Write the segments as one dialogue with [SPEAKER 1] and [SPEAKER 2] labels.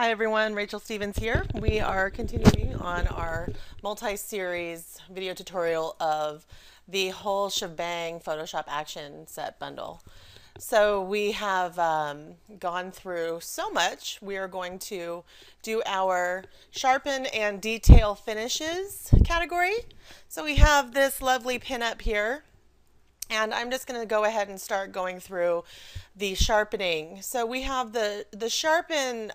[SPEAKER 1] Hi everyone, Rachel Stevens here. We are continuing on our multi-series video tutorial of the whole Shebang Photoshop Action Set bundle. So we have gone through so much. We are going to do our Sharpen and Detail finishes category. So we have this lovely pinup here. And I'm just going to go ahead and start going through the sharpening. So we have the sharpen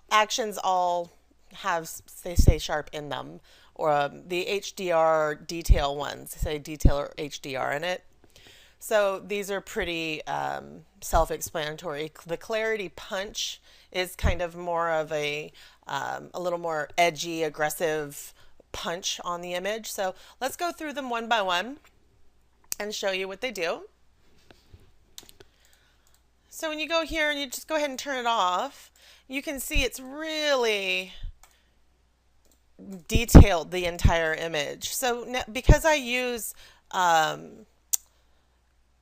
[SPEAKER 1] actions all have, they say sharp in them, or the HDR detail ones say detail or HDR in it. So these are pretty self-explanatory. The clarity punch is kind of more of a little more edgy, aggressive punch on the image. So let's go through them one by one and show you what they do. So when you go here and you just go ahead and turn it off, you can see it's really detailed the entire image. So now, because I use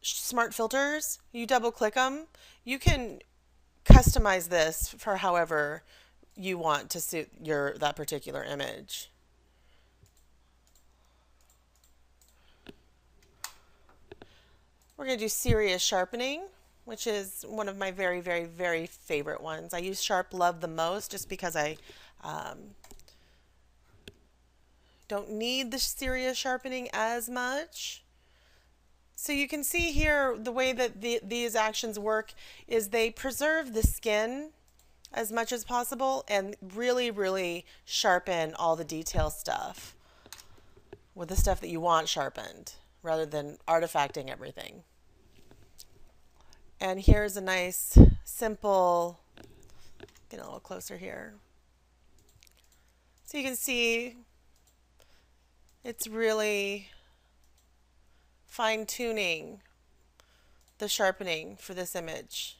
[SPEAKER 1] smart filters, you double click them, you can customize this for however you want to suit that particular image. We're going to do serious sharpening, which is one of my very, very, very favorite ones. I use Sharp Love the most just because I don't need the serious sharpening as much. So you can see here the way that these actions work is they preserve the skin as much as possible and really, really sharpen all the detail stuff with the stuff that you want sharpened, rather than artifacting everything. And here's a nice, simple, get a little closer here. So you can see it's really fine-tuning the sharpening for this image.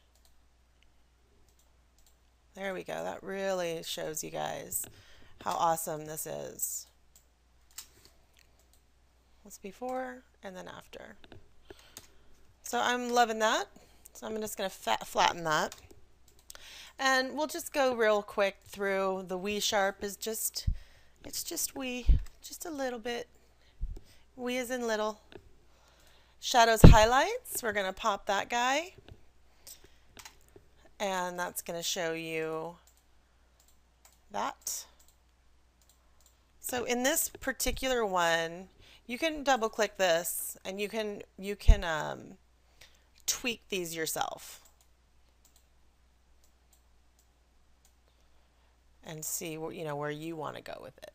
[SPEAKER 1] There we go. That really shows you guys how awesome this is. That's before and then after. So I'm loving that. So I'm just going to flatten that. And we'll just go real quick through the We Sharp is just, it's just we, just a little bit. We as in little. Shadows highlights, we're going to pop that guy. And that's going to show you that. So in this particular one, you can double click this and you can tweak these yourself and see where you want to go with it.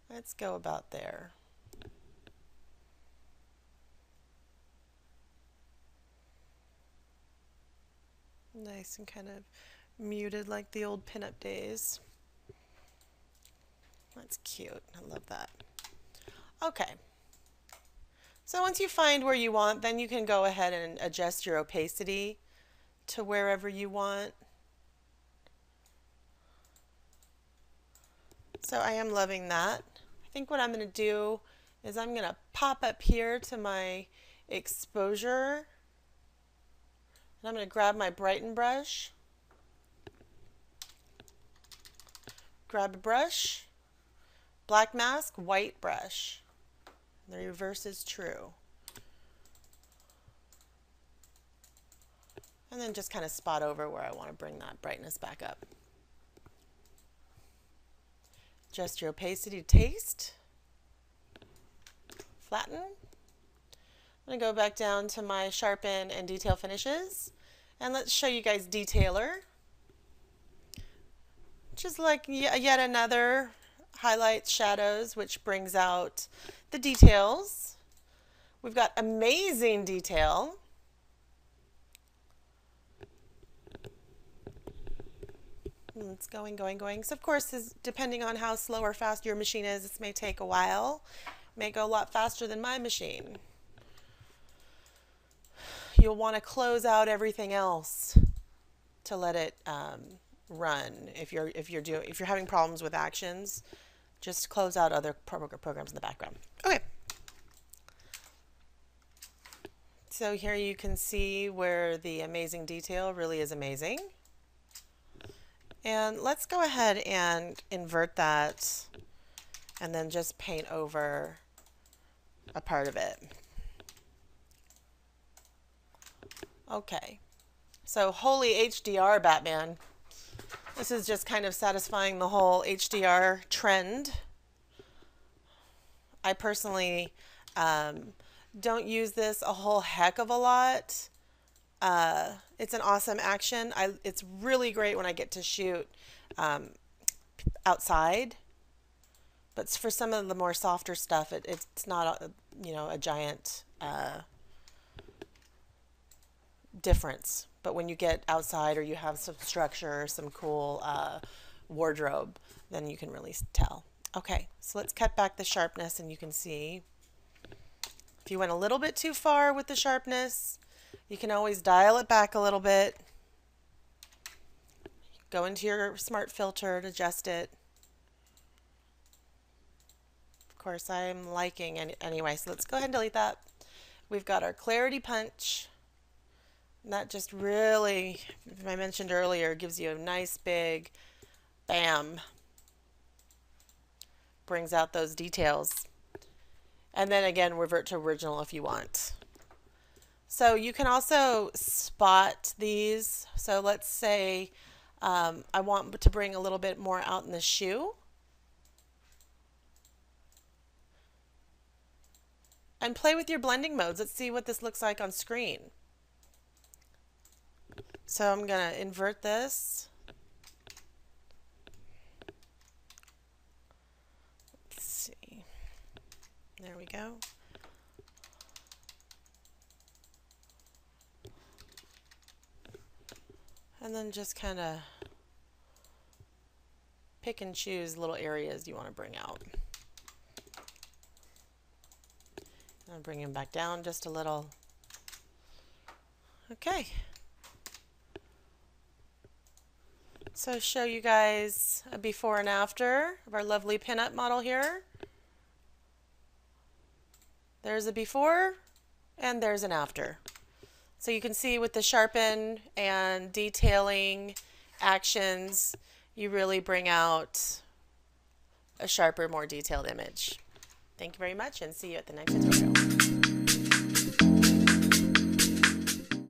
[SPEAKER 1] Let's go about there. Nice and kind of muted like the old pinup days. That's cute. I love that. Okay. So once you find where you want, then you can go ahead and adjust your opacity to wherever you want. So I am loving that. I think what I'm going to do is I'm going to pop up here to my exposure. And I'm going to grab my brighten brush. Grab a brush. Black mask, white brush. The reverse is true. And then just kind of spot over where I want to bring that brightness back up. Adjust your opacity to taste. Flatten. I'm going to go back down to my Sharpen and Detail finishes. And let's show you guys Detailer, which is like yet another highlights, shadows, which brings out the details. We've got amazing detail. It's going, going, going. So of course, depending on how slow or fast your machine is, this may take a while. It may go a lot faster than my machine. You'll want to close out everything else to let it run. If you're having problems with actions, just close out other programs in the background. Okay. So here you can see where the amazing detail really is amazing. And let's go ahead and invert that and then just paint over a part of it. Okay. So holy HDR, Batman. This is just kind of satisfying the whole HDR trend. I personally don't use this a whole heck of a lot. It's an awesome action. It's really great when I get to shoot outside. But for some of the more softer stuff, it's not a giant difference. But when you get outside or you have some structure or some cool wardrobe, then you can really tell. Okay, so let's cut back the sharpness, and you can see if you went a little bit too far with the sharpness, you can always dial it back a little bit. Go into your smart filter to adjust it. Of course, I'm liking anyway, so let's go ahead and delete that. We've got our clarity punch. And that just really, as I mentioned earlier, gives you a nice big bam. Brings out those details. And then again, revert to original if you want. So you can also spot these. So let's say I want to bring a little bit more out in the shoe. And play with your blending modes. Let's see what this looks like on screen. So I'm going to invert this. Let's see. There we go. And then just kind of pick and choose little areas you want to bring out. I'll bring him back down just a little. Okay. So show you guys a before and after of our lovely pinup model here. There's a before and there's an after. So you can see with the sharpen and detailing actions, you really bring out a sharper, more detailed image. Thank you very much, and see you at the next tutorial.